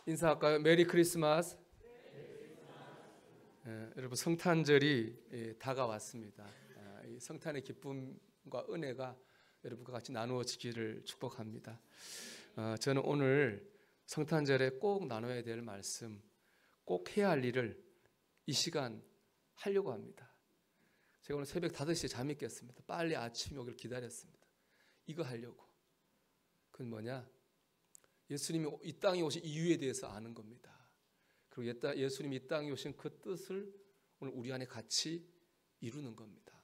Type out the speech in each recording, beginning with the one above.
인사할까요? 메리 크리스마스. 여러분 성탄절이 다가왔습니다. 이 성탄의 기쁨과 은혜가 여러분과 같이 나누어지기를 축복합니다. 저는 오늘 성탄절에 꼭 나눠야 될 말씀, 꼭 해야 할 일을 이 시간 하려고 합니다. 제가 오늘 새벽 5시에 잠이 깼습니다. 빨리 아침이 오길 기다렸습니다. 이거 하려고. 그건 뭐냐? 예수님이 이 땅에 오신 이유에 대해서 아는 겁니다. 그리고 예수님이 이 땅에 오신 그 뜻을 오늘 우리 안에 같이 이루는 겁니다.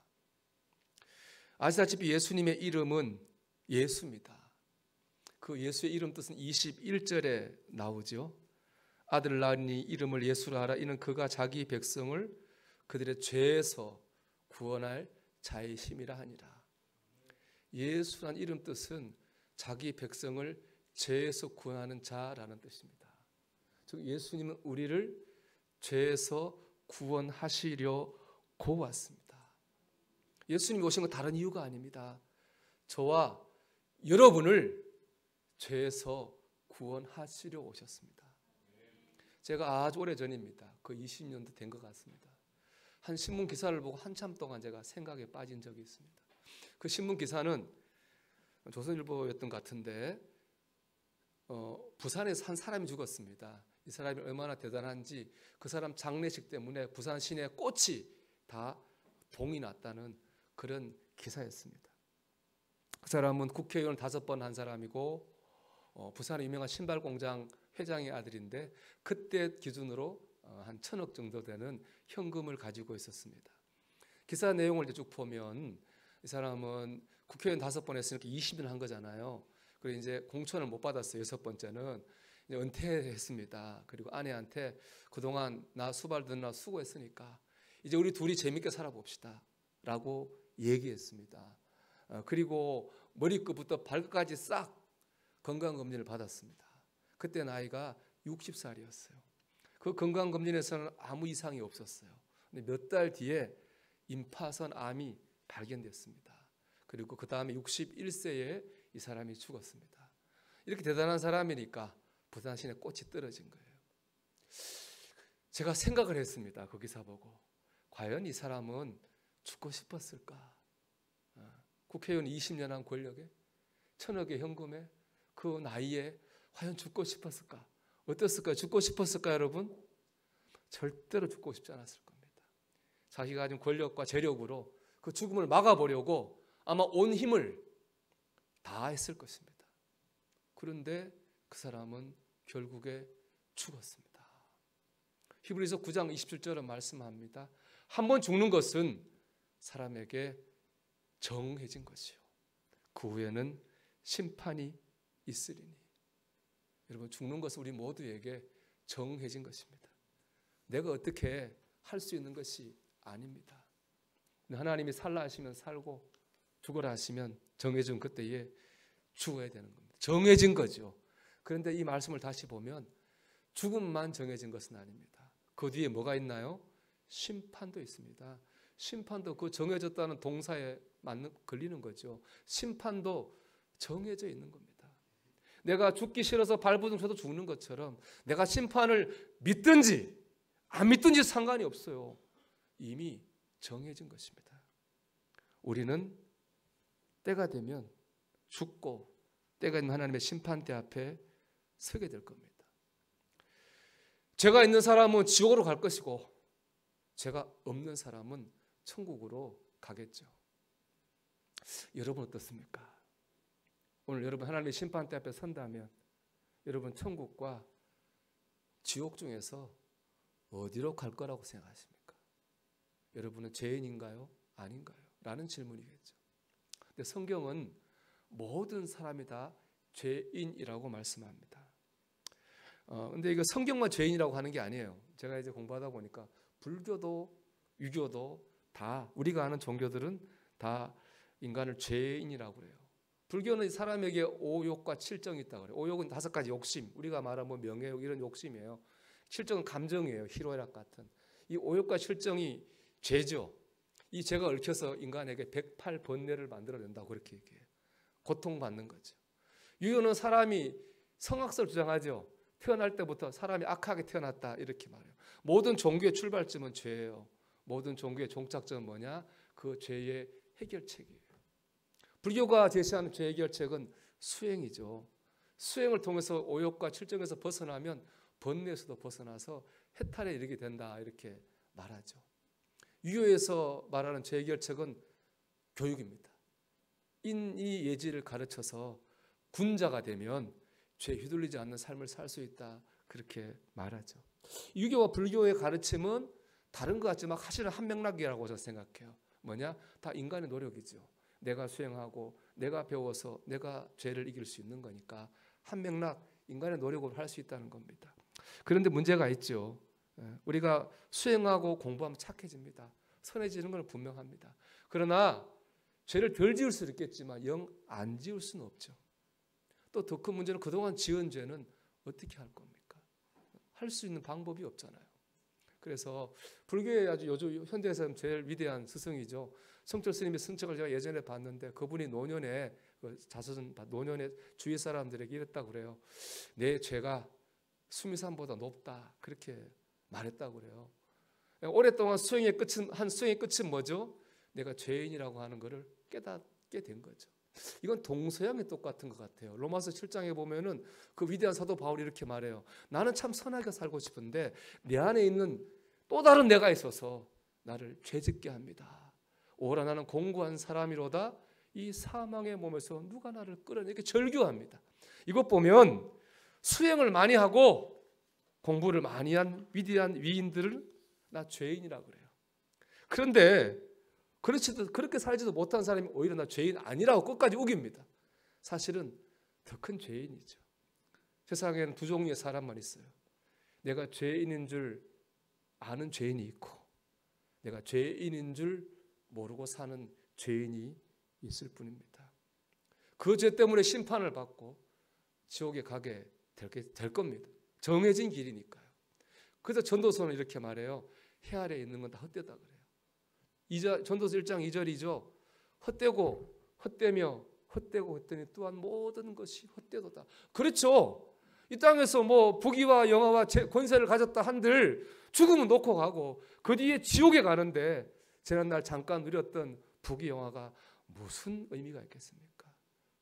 아시다시피 예수님의 이름은 예수입니다. 그 예수의 이름 뜻은 21절에 나오죠. 아들 낳으니 이름을 예수라 하라. 이는 그가 자기 백성을 그들의 죄에서 구원할 자의 힘이라 하니라. 예수란 이름 뜻은 자기 백성을 죄에서 구원하는 자라는 뜻입니다. 즉 예수님은 우리를 죄에서 구원하시려고 왔습니다. 예수님이 오신 건 다른 이유가 아닙니다. 저와 여러분을 죄에서 구원하시려 오셨습니다. 제가 아주 오래전입니다. 거의 20년도 된 것 같습니다. 한 신문 기사를 보고 한참 동안 제가 생각에 빠진 적이 있습니다. 그 신문 기사는 조선일보였던 것 같은데 부산에서 한 사람이 죽었습니다. 이 사람이 얼마나 대단한지 그 사람 장례식 때문에 부산 시내 꽃이 다 동이 났다는 그런 기사였습니다. 그 사람은 국회의원 5번 한 사람이고 부산의 유명한 신발공장 회장의 아들인데 그때 기준으로 한 1,000억 정도 되는 현금을 가지고 있었습니다. 기사 내용을 쭉 보면 이 사람은 국회의원 5번 했으니까 20년 한 거잖아요. 그리고 이제 공천을 못 받았어요. 6번째는 이제 은퇴했습니다. 그리고 아내한테 그동안 나 수발 듣느라 수고했으니까 이제 우리 둘이 재밌게 살아봅시다 라고 얘기했습니다. 그리고 머리끝부터 발끝까지 싹 건강검진을 받았습니다. 그때 나이가 60살이었어요. 그 건강검진에서는 아무 이상이 없었어요. 근데 몇 달 뒤에 임파선 암이 발견됐습니다. 그리고 그 다음에 61세에 이 사람이 죽었습니다. 이렇게 대단한 사람이니까 부산 시내 꽃이 떨어진 거예요. 제가 생각을 했습니다. 그 기사 보고 과연 이 사람은 죽고 싶었을까? 국회의원 20년 한 권력에 1,000억의 현금에 그 나이에 과연 죽고 싶었을까? 어땠을까요? 죽고 싶었을까요, 여러분? 절대로 죽고 싶지 않았을 겁니다. 자기가 가진 권력과 재력으로 그 죽음을 막아보려고 아마 온 힘을 다 했을 것입니다. 그런데 그 사람은 결국에 죽었습니다. 히브리서 9장 27절은 말씀합니다. 한 번 죽는 것은 사람에게 정해진 것이요 그 후에는 심판이 있으리니. 여러분 죽는 것은 우리 모두에게 정해진 것입니다. 내가 어떻게 할 수 있는 것이 아닙니다. 하나님이 살라 하시면 살고 죽어라 하시면 정해진 그때에 죽어야 되는 겁니다. 정해진 거죠. 그런데 이 말씀을 다시 보면 죽음만 정해진 것은 아닙니다. 그 뒤에 뭐가 있나요? 심판도 있습니다. 심판도 그 정해졌다는 동사에 걸리는 거죠. 심판도 정해져 있는 겁니다. 내가 죽기 싫어서 발버둥 쳐도 죽는 것처럼 내가 심판을 믿든지 안 믿든지 상관이 없어요. 이미 정해진 것입니다. 우리는 때가 되면 죽고 때가 있는 하나님의 심판대 앞에 서게 될 겁니다. 죄가 있는 사람은 지옥으로 갈 것이고 죄가 없는 사람은 천국으로 가겠죠. 여러분 어떻습니까? 오늘 여러분 하나님의 심판대 앞에 선다면 여러분 천국과 지옥 중에서 어디로 갈 거라고 생각하십니까? 여러분은 죄인인가요? 아닌가요? 라는 질문이겠죠. 근데 성경은 모든 사람이 다 죄인이라고 말씀합니다. 근데 이거 성경만 죄인이라고 하는 게 아니에요. 제가 이제 공부하다 보니까 불교도 유교도 다 우리가 아는 종교들은 다 인간을 죄인이라고 그래요. 불교는 사람에게 5욕과 7정이 있다고 그래요. 5욕은 5가지 욕심, 우리가 말하는 뭐 명예욕 이런 욕심이에요. 7정은 감정이에요. 희로애락 같은. 이 5욕과 7정이 죄죠. 이 죄가 얽혀서 인간에게 108번뇌를 만들어낸다고 그렇게 얘기해요. 고통받는 거죠. 유교는 사람이 성악설 주장하죠. 태어날 때부터 사람이 악하게 태어났다 이렇게 말해요. 모든 종교의 출발점은 죄예요. 모든 종교의 종착점은 뭐냐? 그 죄의 해결책이에요. 불교가 제시하는 죄 해결책은 수행이죠. 수행을 통해서 오욕과 칠정에서 벗어나면 번뇌에서도 벗어나서 해탈에 이르게 된다 이렇게 말하죠. 유교에서 말하는 죄 해결책은 교육입니다. 인이 예지를 가르쳐서 군자가 되면 죄에 휘둘리지 않는 삶을 살 수 있다 그렇게 말하죠. 유교와 불교의 가르침은 다른 것 같지만 사실은 한 맥락이라고 저는 생각해요. 뭐냐? 다 인간의 노력이죠. 내가 수행하고 내가 배워서 내가 죄를 이길 수 있는 거니까 한 맥락 인간의 노력으로 할 수 있다는 겁니다. 그런데 문제가 있죠. 우리가 수행하고 공부하면 착해집니다. 선해지는 건 분명합니다. 그러나 죄를 덜 지을 수는 있겠지만 영 안 지을 수는 없죠. 또 더 큰 문제는 그동안 지은 죄는 어떻게 할 겁니까? 할 수 있는 방법이 없잖아요. 그래서 불교의 아주 요즘 현대에서 제일 위대한 스승이죠. 성철 스님의 승책을 제가 예전에 봤는데 그분이 노년에 자서전 노년에 주위 사람들에게 이랬다고 그래요. 내 죄가 수미산보다 높다 그렇게 말했다고 그래요. 오랫동안 수행의 끝은 뭐죠? 내가 죄인이라고 하는 것을 깨닫게 된 거죠. 이건 동서양의 똑같은 것 같아요. 로마서 7장에 보면은 그 위대한 사도 바울이 이렇게 말해요. 나는 참 선하게 살고 싶은데 내 안에 있는 또 다른 내가 있어서 나를 죄짓게 합니다. 오라 나는 공고한 사람이로다. 이 사망의 몸에서 누가 나를 끌어내 이렇게 절규합니다. 이것 보면 수행을 많이 하고 공부를 많이 한 위대한 위인들을 나 죄인이라고 그래요. 그런데 그렇게 살지도 못한 사람이 오히려 나 죄인 아니라고 끝까지 우깁니다. 사실은 더 큰 죄인이죠. 세상에는 두 종류의 사람만 있어요. 내가 죄인인 줄 아는 죄인이 있고 내가 죄인인 줄 모르고 사는 죄인이 있을 뿐입니다. 그 죄 때문에 심판을 받고 지옥에 가게 될 겁니다. 정해진 길이니까요. 그래서 전도서는 이렇게 말해요. 해 아래에 있는 건 다 헛되다 그래요. 전도서 1장 2절이죠. 헛되며 헛되고 헛되니 또한 모든 것이 헛되도다. 그렇죠. 이 땅에서 뭐 부귀와 영화와 권세를 가졌다 한들 죽으면 놓고 가고 그 뒤에 지옥에 가는데 지난날 잠깐 누렸던 부귀 영화가 무슨 의미가 있겠습니까?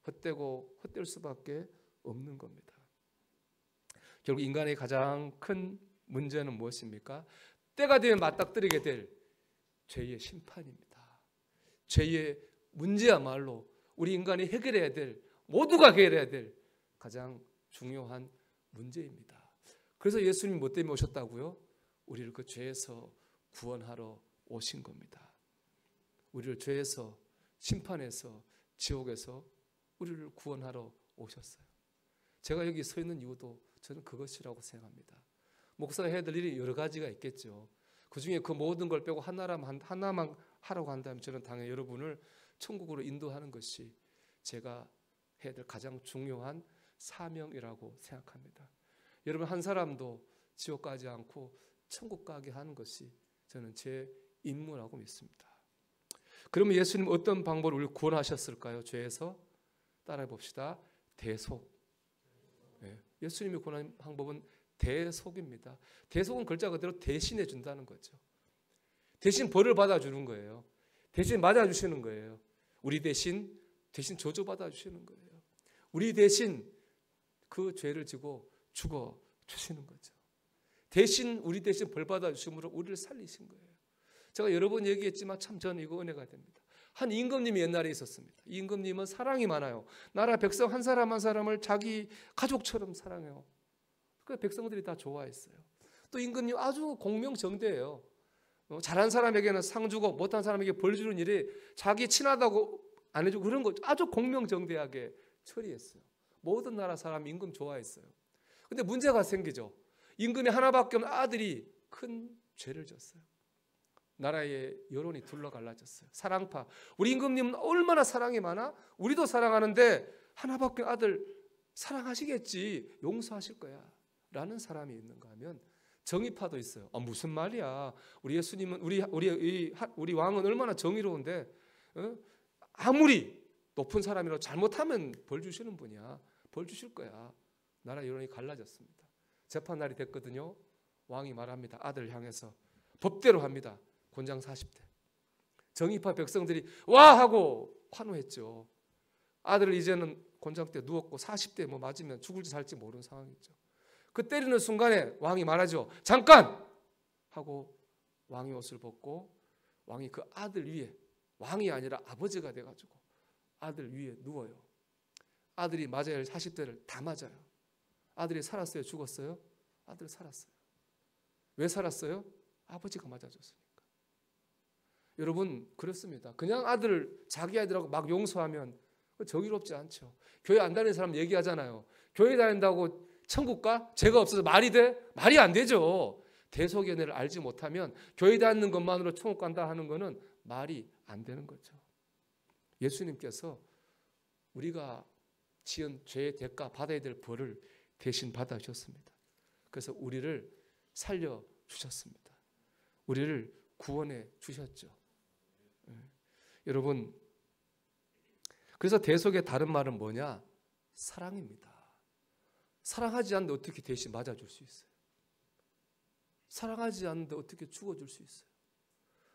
헛되고 헛될 수밖에 없는 겁니다. 결국 인간의 가장 큰 문제는 무엇입니까? 때가 되면 맞닥뜨리게 될 죄의 심판입니다. 죄의 문제야말로 우리 인간이 해결해야 될, 모두가 해결해야 될 가장 중요한 문제입니다. 그래서 예수님이 뭐 때문에 오셨다고요? 우리를 그 죄에서 구원하러 오신 겁니다. 우리를 죄에서, 심판에서, 지옥에서 우리를 구원하러 오셨어요. 제가 여기 서 있는 이유도 저는 그것이라고 생각합니다. 목사가 해야 될 일이 여러 가지가 있겠죠. 그중에 그 모든 걸 빼고 하나만 하라고 한다면 저는 당연히 여러분을 천국으로 인도하는 것이 제가 해야 될 가장 중요한 사명이라고 생각합니다. 여러분 한 사람도 지옥 가지 않고 천국 가게 하는 것이 저는 제 임무라고 믿습니다. 그러면 예수님 어떤 방법으로 우리를 구원하셨을까요? 죄에서 따라해 봅시다. 대속. 예수님이 구원하는 방법은 대속입니다. 대속은 글자 그대로 대신해 준다는 거죠. 대신 벌을 받아주는 거예요. 대신 맞아주시는 거예요. 우리 대신 저주받아 주시는 거예요. 우리 대신 그 죄를 지고 죽어 주시는 거죠. 우리 대신 벌 받아 주심으로 우리를 살리신 거예요. 제가 여러 번 얘기했지만 참 저는 이거 은혜가 됩니다. 한 임금님이 옛날에 있었습니다. 이 임금님은 사랑이 많아요. 나라 백성 한 사람 한 사람을 자기 가족처럼 사랑해요. 그 백성들이 다 좋아했어요. 또 임금님 아주 공명정대해요. 잘한 사람에게는 상 주고 못한 사람에게 벌 주는 일이 자기 친하다고 안 해주고 그런 거 아주 공명정대하게 처리했어요. 모든 나라 사람 임금 좋아했어요. 근데 문제가 생기죠. 임금이 하나밖에 없는 아들이 큰 죄를 졌어요. 나라의 여론이 둘러갈라졌어요. 사랑파. 우리 임금님은 얼마나 사랑이 많아? 우리도 사랑하는데 하나밖에 아들 사랑하시겠지. 용서하실 거야. 라는 사람이 있는가 하면 정의파도 있어요. 무슨 말이야? 우리 예수님은 우리 왕은 얼마나 정의로운데 아무리 높은 사람이라도 잘못하면 벌 주시는 분이야. 벌 주실 거야. 나라 여론이 갈라졌습니다. 재판날이 됐거든요. 왕이 말합니다. 아들을 향해서 법대로 합니다. 곤장 40대. 정의파 백성들이 와 하고 환호했죠. 아들을 이제는 곤장 때 누웠고 40대 뭐 맞으면 죽을지 살지 모르는 상황이죠. 그 때리는 순간에 왕이 말하죠. 잠깐! 하고 왕의 옷을 벗고 왕이 그 아들 위에, 왕이 아니라 아버지가 돼가지고 아들 위에 누워요. 아들이 맞아야 할 40대를 다 맞아요. 아들이 살았어요? 죽었어요? 아들 살았어요. 왜 살았어요? 아버지가 맞아줬으니까. 여러분 그렇습니다. 그냥 아들을 자기 아들하고 막 용서하면 정의롭지 않죠. 교회 안 다니는 사람 얘기하잖아요. 교회 다닌다고 천국 가? 죄가 없어서 말이 돼? 말이 안 되죠. 대속연애를 알지 못하면 교회 다니는 것만으로 천국 간다 하는 것은 말이 안 되는 거죠. 예수님께서 우리가 지은 죄의 대가 받아야 될 벌을 대신 받아주셨습니다. 그래서 우리를 살려주셨습니다. 우리를 구원해 주셨죠. 여러분, 그래서 대속의 다른 말은 뭐냐? 사랑입니다. 사랑하지 않는데 어떻게 대신 맞아줄 수 있어요? 사랑하지 않는데 어떻게 죽어줄 수 있어요?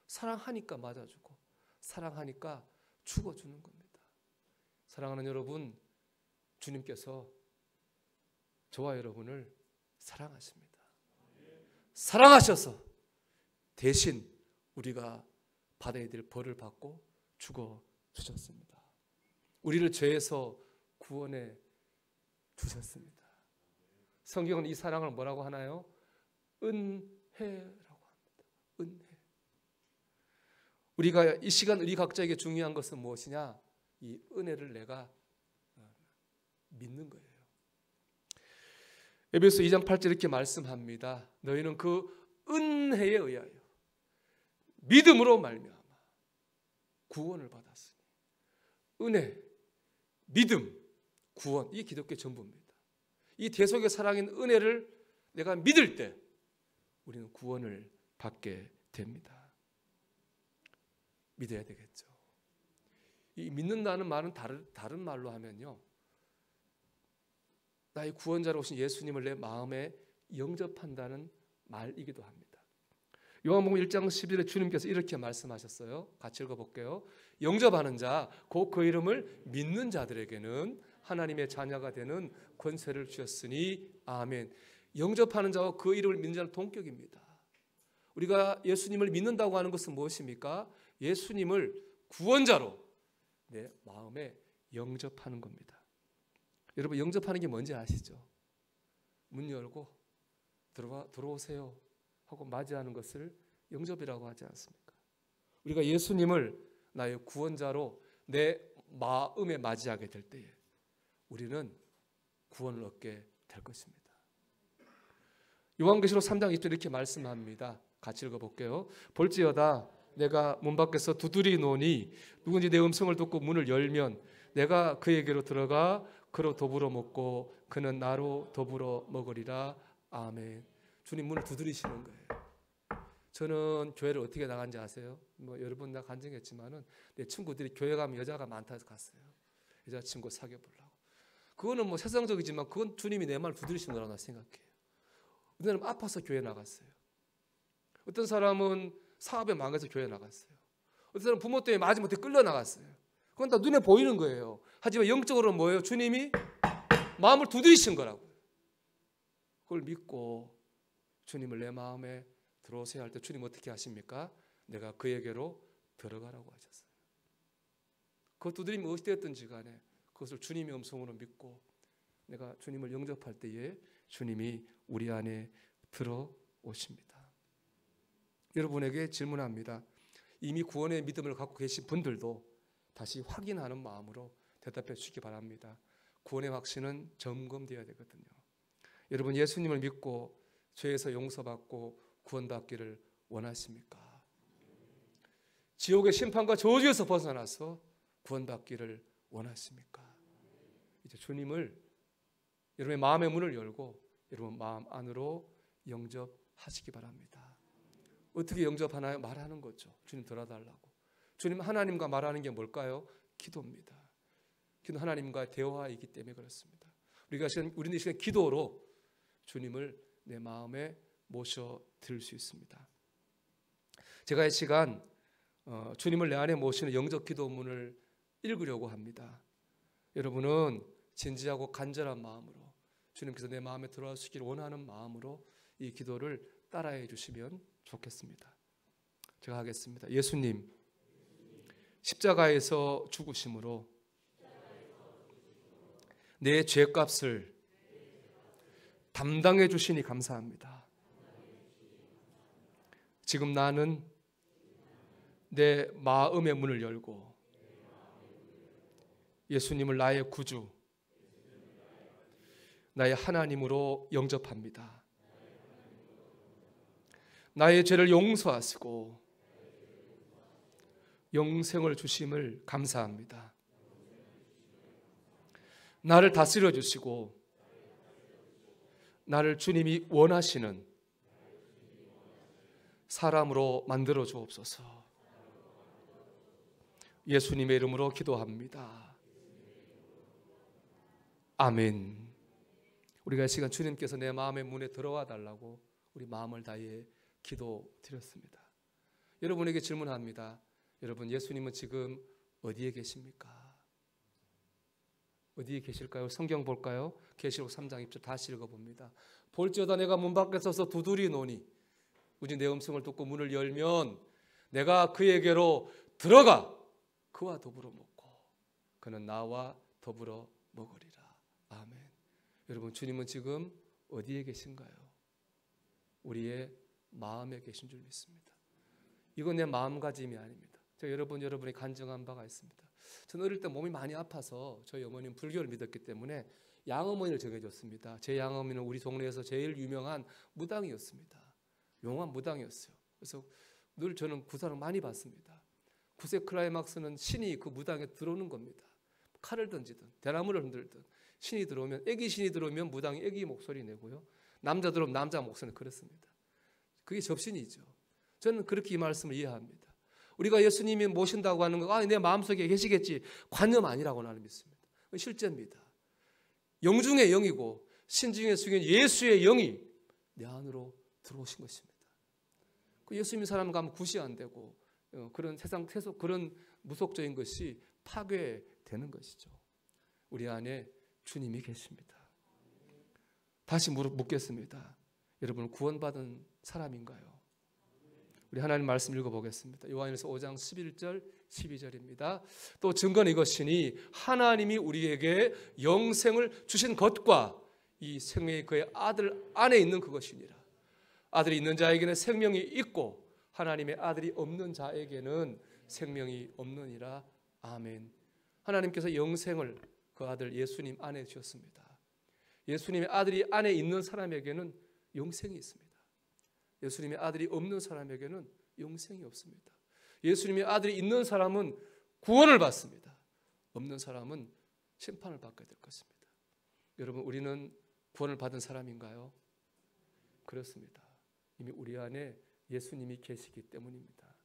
사랑하니까 맞아주고 사랑하니까 죽어주는 겁니다. 사랑하는 여러분, 주님께서 저와 여러분을 사랑하십니다. 사랑하셔서 대신 우리가 받아야 될 벌을 받고 죽어주셨습니다. 우리를 죄에서 구원해 주셨습니다. 성경은 이 사랑을 뭐라고 하나요? 은혜라고 합니다. 은혜. 우리가 이 시간 우리 각자에게 중요한 것은 무엇이냐? 이 은혜를 내가 믿는 거예요. 에베소 2장 8절 이렇게 말씀합니다. 너희는 그 은혜에 의하여 믿음으로 말미암아 구원을 받았으니. 은혜, 믿음, 구원, 이게 기독교의 전부입니다. 이 대속의 사랑인 은혜를 내가 믿을 때 우리는 구원을 받게 됩니다. 믿어야 되겠죠. 이 믿는다는 말은 다른 말로 하면요, 나의 구원자로 오신 예수님을 내 마음에 영접한다는 말이기도 합니다. 요한복음 1장 11절에 주님께서 이렇게 말씀하셨어요. 같이 읽어볼게요. 영접하는 자, 곧 그 이름을 믿는 자들에게는 하나님의 자녀가 되는 권세를 주셨으니 아멘. 영접하는 자와 그 이름을 믿는 자는 동격입니다. 우리가 예수님을 믿는다고 하는 것은 무엇입니까? 예수님을 구원자로 내 마음에 영접하는 겁니다. 여러분, 영접하는 게 뭔지 아시죠? 문 열고 들어오세요 하고 맞이하는 것을 영접이라고 하지 않습니까? 우리가 예수님을 나의 구원자로 내 마음에 맞이하게 될 때에 우리는 구원을 얻게 될 것입니다. 요한계시록 3장 2절 이렇게 말씀합니다. 같이 읽어볼게요. 볼지어다 내가 문 밖에서 두드리노니 누군지 내 음성을 듣고 문을 열면 내가 그에게로 들어가 그로 더불어 먹고 그는 나로 더불어 먹으리라. 아멘. 주님 문을 두드리시는 거예요. 저는 교회를 어떻게 나간지 아세요? 뭐 여러분 나 간증했지만은 내 친구들이 교회 가면 여자가 많다 해서 갔어요. 여자친구 사귀어 보려고. 그거는 뭐 세상적이지만 그건 주님이 내 말을 두드리시는 거라고 생각해요. 어떤 사람은 아파서 교회 나갔어요. 어떤 사람은 사업에 망해서 교회 나갔어요. 어떤 사람은 부모 때문에 마지못해 끌려 나갔어요. 그건 다 눈에 보이는 거예요. 하지만 영적으로는 뭐예요? 주님이 마음을 두드리신 거라고요. 그걸 믿고 주님을 내 마음에 들어오세요 할 때 주님 어떻게 하십니까? 내가 그에게로 들어가라고 하셨어요. 그 두드림이 무엇이 되었든지 간에 그것을 주님의 음성으로 믿고 내가 주님을 영접할 때에 주님이 우리 안에 들어오십니다. 여러분에게 질문합니다. 이미 구원의 믿음을 갖고 계신 분들도 다시 확인하는 마음으로 대답해 주시기 바랍니다. 구원의 확신은 점검되어야 되거든요. 여러분 예수님을 믿고 죄에서 용서받고 구원받기를 원하십니까? 지옥의 심판과 저주에서 벗어나서 구원받기를 원하십니까? 이제 주님을 여러분의 마음의 문을 열고 여러분 마음 안으로 영접하시기 바랍니다. 어떻게 영접하나요? 말하는 거죠. 주님 들어달라고. 주님 하나님과 말하는 게 뭘까요? 기도입니다. 기도는 하나님과의 대화이기 때문에 그렇습니다. 우리는 이 시간 기도로 주님을 내 마음에 모셔 드릴 수 있습니다. 제가 이 시간 주님을 내 안에 모시는 영적 기도문을 읽으려고 합니다. 여러분은 진지하고 간절한 마음으로 주님께서 내 마음에 들어가시기를 원하는 마음으로 이 기도를 따라해 주시면 좋겠습니다. 제가 하겠습니다. 예수님, 십자가에서 죽으심으로 내 죄값을 담당해 주시니 감사합니다. 지금 나는 내 마음의 문을 열고 예수님을 나의 구주, 나의 하나님으로 영접합니다. 나의 죄를 용서하시고 영생을 주심을 감사합니다. 나를 다스려 주시고 나를 주님이 원하시는 사람으로 만들어 주옵소서. 예수님의 이름으로 기도합니다. 아멘. 우리가 이 시간 주님께서 내 마음의 문에 들어와 달라고 우리 마음을 다해 기도드렸습니다. 여러분에게 질문합니다. 여러분, 예수님은 지금 어디에 계십니까? 어디에 계실까요? 성경 볼까요? 계시록 3장 1절 다시 읽어봅니다. 볼지어다 내가 문 밖에 서서 두드리노니 우리 내 음성을 듣고 문을 열면 내가 그에게로 들어가 그와 더불어 먹고 그는 나와 더불어 먹으리라. 아멘. 여러분, 주님은 지금 어디에 계신가요? 우리의 마음에 계신 줄 믿습니다. 이건 내 마음가짐이 아닙니다. 제가 여러분이 간증한 바가 있습니다. 저는 어릴 때 몸이 많이 아파서 저희 어머니는 불교를 믿었기 때문에 양어머니를 정해줬습니다. 제 양어머니는 우리 동네에서 제일 유명한 무당이었습니다. 용한 무당이었어요. 그래서 늘 저는 구상을 많이 받습니다. 구세 클라이막스는 신이 그 무당에 들어오는 겁니다. 칼을 던지든 대나무를 흔들든 신이 들어오면, 애기 신이 들어오면 무당이 애기 목소리 내고요, 남자 들어오면 남자 목소리, 그렇습니다. 그게 접신이죠. 저는 그렇게 이 말씀을 이해합니다. 우리가 예수님이 모신다고 하는 거, 내 마음속에 계시겠지, 관념 아니라고 나는 믿습니다. 실제입니다. 영 중의 영이고 신 중의 신인 예수의 영이 내 안으로 들어오신 것입니다. 그 예수 믿는 사람 가면 굿이 안 되고 그런 세상 그런 무속적인 것이 파괴되는 것이죠. 우리 안에 주님이 계십니다. 다시 묻겠습니다. 여러분, 구원받은 사람인가요? 우리 하나님 말씀 읽어보겠습니다. 요한일서 5장 11절 12절입니다. 또 증거는 이것이니 하나님이 우리에게 영생을 주신 것과 이 생명이 그의 아들 안에 있는 그것이니라. 아들이 있는 자에게는 생명이 있고 하나님의 아들이 없는 자에게는 생명이 없느니라. 아멘. 하나님께서 영생을 그 아들 예수님 안에 주셨습니다. 예수님의 아들이 안에 있는 사람에게는 영생이 있습니다. 예수님의 아들이 없는 사람에게는 영생이 없습니다. 예수님의 아들이 있는 사람은 구원을 받습니다. 없는 사람은 심판을 받게 될 것입니다. 여러분, 우리는 구원을 받은 사람인가요? 그렇습니다. 이미 우리 안에 예수님이 계시기 때문입니다.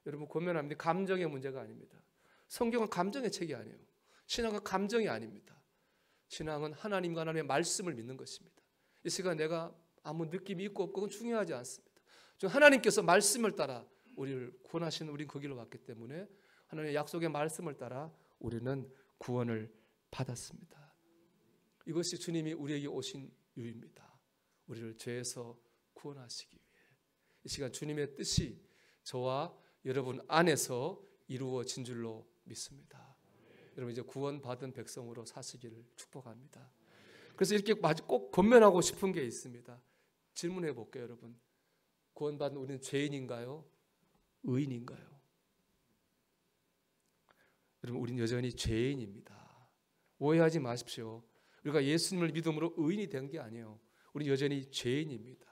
여러분, 권면합니다. 감정의 문제가 아닙니다. 성경은 감정의 책이 아니에요. 신앙은 감정이 아닙니다. 신앙은 하나님과 하나님의 말씀을 믿는 것입니다. 이 시간 내가 아무 느낌이 있고 없고 그건 중요하지 않습니다. 하나님께서 말씀을 따라 우리를 구원하시는, 우린 그 길로 왔기 때문에 하나님의 약속의 말씀을 따라 우리는 구원을 받았습니다. 이것이 주님이 우리에게 오신 이유입니다. 우리를 죄에서 구원하시기 위해. 이 시간 주님의 뜻이 저와 여러분 안에서 이루어진 줄로 믿습니다. 여러분, 이제 구원받은 백성으로 사시기를 축복합니다. 그래서 이렇게 꼭 권면하고 싶은 게 있습니다. 질문해 볼게요, 여러분. 구원받은 우리는 죄인인가요? 의인인가요? 여러분, 우리는 여전히 죄인입니다. 오해하지 마십시오. 우리가 예수님을 믿음으로 의인이 된 게 아니에요. 우리 여전히 죄인입니다.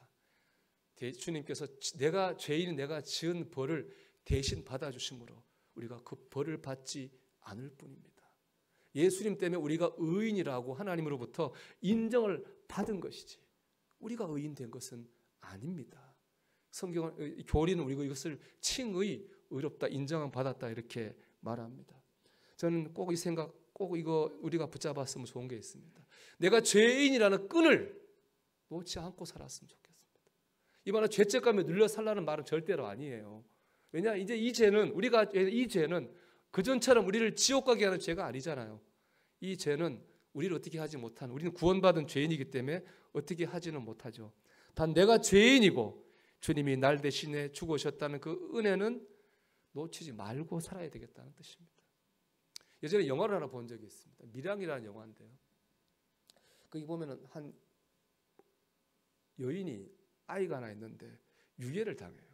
주님께서 내가 지은 벌을 대신 받아주심으로 우리가 그 벌을 받지 않을 뿐입니다. 예수님 때문에 우리가 의인이라고 하나님으로부터 인정을 받은 것이지 우리가 의인 된 것은 아닙니다. 성경은, 교리는 우리가 이것을 칭의, 의롭다, 인정을 받았다 이렇게 말합니다. 저는 꼭 이 생각, 꼭 이거 우리가 붙잡았으면 좋은 게 있습니다. 내가 죄인이라는 끈을 놓지 않고 살았으면 좋겠습니다. 이 말은 죄책감에 눌려 살라는 말은 절대로 아니에요. 왜냐, 이제 이 죄는 그전처럼 우리를 지옥 가게 하는 죄가 아니잖아요. 이 죄는 우리를 어떻게 하지 못한, 우리는 구원받은 죄인이기 때문에 어떻게 하지는 못하죠. 단 내가 죄인이고 주님이 날 대신에 죽으셨다는 그 은혜는 놓치지 말고 살아야 되겠다는 뜻입니다. 예전에 영화를 하나 본 적이 있습니다. 밀양이라는 영화인데요. 거기 보면은 한 여인이 아이가 하나 있는데 유괴를 당해요.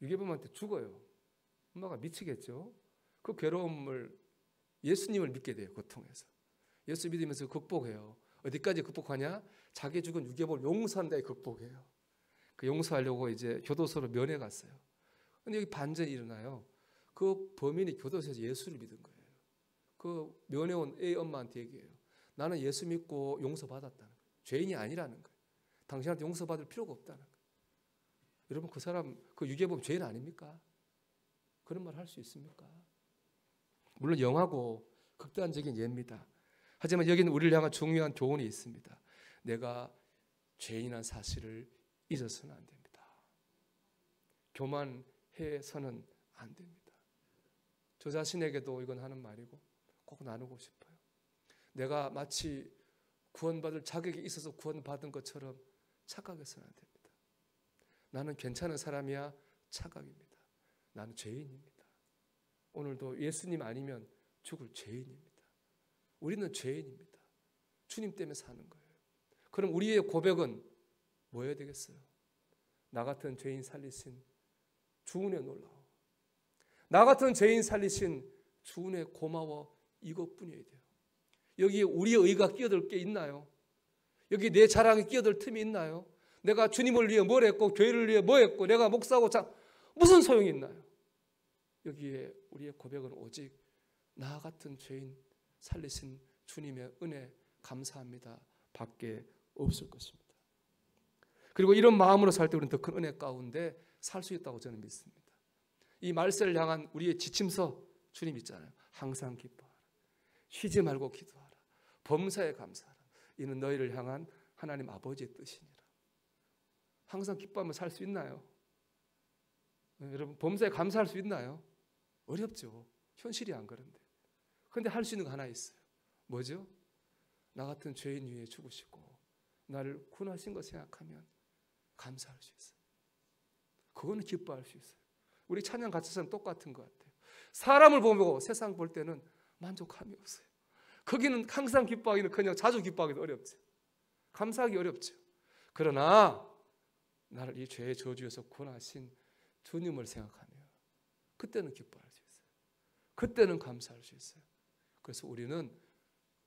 유괴범한테 죽어요. 엄마가 미치겠죠. 그 괴로움을 예수님을 믿게 돼요. 그 통해서 예수 믿으면서 극복해요. 어디까지 극복하냐? 자기 죽은 유괴범을 용서한 다에 극복해요. 그 용서하려고 이제 교도소로 면회 갔어요. 근데 여기 반전이 일어나요. 그 범인이 교도소에서 예수를 믿은 거예요. 그 면회 온 애 엄마한테 얘기해요. 나는 예수 믿고 용서받았다는 거예요. 죄인이 아니라는 거예요. 당신한테 용서받을 필요가 없다는 거예요. 여러분, 그 사람, 그 유괴범 죄인 아닙니까? 그런 말 할 수 있습니까? 물론 영화고 극단적인 예입니다. 하지만 여기는 우리를 향한 중요한 교훈이 있습니다. 내가 죄인이라는 사실을 잊어서는 안 됩니다. 교만해서는 안 됩니다. 저 자신에게도 이건 하는 말이고 꼭 나누고 싶어요. 내가 마치 구원받을 자격이 있어서 구원받은 것처럼 착각해서는 안 됩니다. 나는 괜찮은 사람이야. 착각입니다. 나는 죄인입니다. 오늘도 예수님 아니면 죽을 죄인입니다. 우리는 죄인입니다. 주님 때문에 사는 거예요. 그럼 우리의 고백은 뭐여야 되겠어요? 나 같은 죄인 살리신 주 은혜 놀라워. 나 같은 죄인 살리신 주 은혜 고마워. 이것뿐이어야 돼요. 여기에 우리의 의가 끼어들 게 있나요? 여기 내 자랑이 끼어들 틈이 있나요? 내가 주님을 위해 뭘 했고 교회를 위해 뭐 했고 내가 목사고 무슨 소용이 있나요? 여기에 우리의 고백은 오직 나 같은 죄인 살리신 주님의 은혜 감사합니다 밖에 없을 것입니다. 그리고 이런 마음으로 살 때 우리는 더 큰 은혜 가운데 살 수 있다고 저는 믿습니다. 이 말세를 향한 우리의 지침서 주님 있잖아요. 항상 기뻐하라. 쉬지 말고 기도하라. 범사에 감사하라. 이는 너희를 향한 하나님 아버지의 뜻이니라. 항상 기뻐하며 살 수 있나요? 여러분, 범사에 감사할 수 있나요? 어렵죠. 현실이 안 그런데. 그런데 할 수 있는 거 하나 있어요. 뭐죠? 나 같은 죄인 위에 죽으시고 나를 구원하신 거 생각하면 감사할 수 있어요. 그거는 기뻐할 수 있어요. 우리 찬양 가치는 똑같은 것 같아요. 사람을 보고 세상 볼 때는 만족함이 없어요. 거기는 항상 기뻐하기는 그냥 자주 기뻐하기도 어렵죠. 감사하기 어렵죠. 그러나 나를 이 죄의 저주에서 구원하신 주님을 생각하면 그때는 기뻐할 수 있어요. 그때는 감사할 수 있어요. 그래서 우리는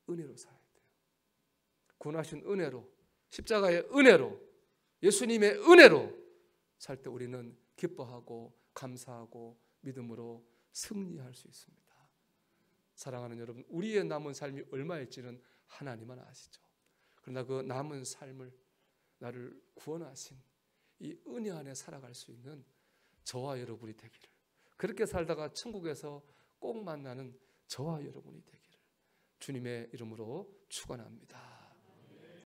은혜로 살아야 돼요. 구원하신 은혜로, 십자가의 은혜로, 예수님의 은혜로 살 때 우리는 기뻐하고 감사하고 믿음으로 승리할 수 있습니다. 사랑하는 여러분, 우리의 남은 삶이 얼마일지는 하나님만 아시죠. 그러나 그 남은 삶을 나를 구원하신 이 은혜 안에 살아갈 수 있는 저와 여러분이 되기를, 그렇게 살다가 천국에서 꼭 만나는 저와 여러분이 되기를 주님의 이름으로 축원합니다.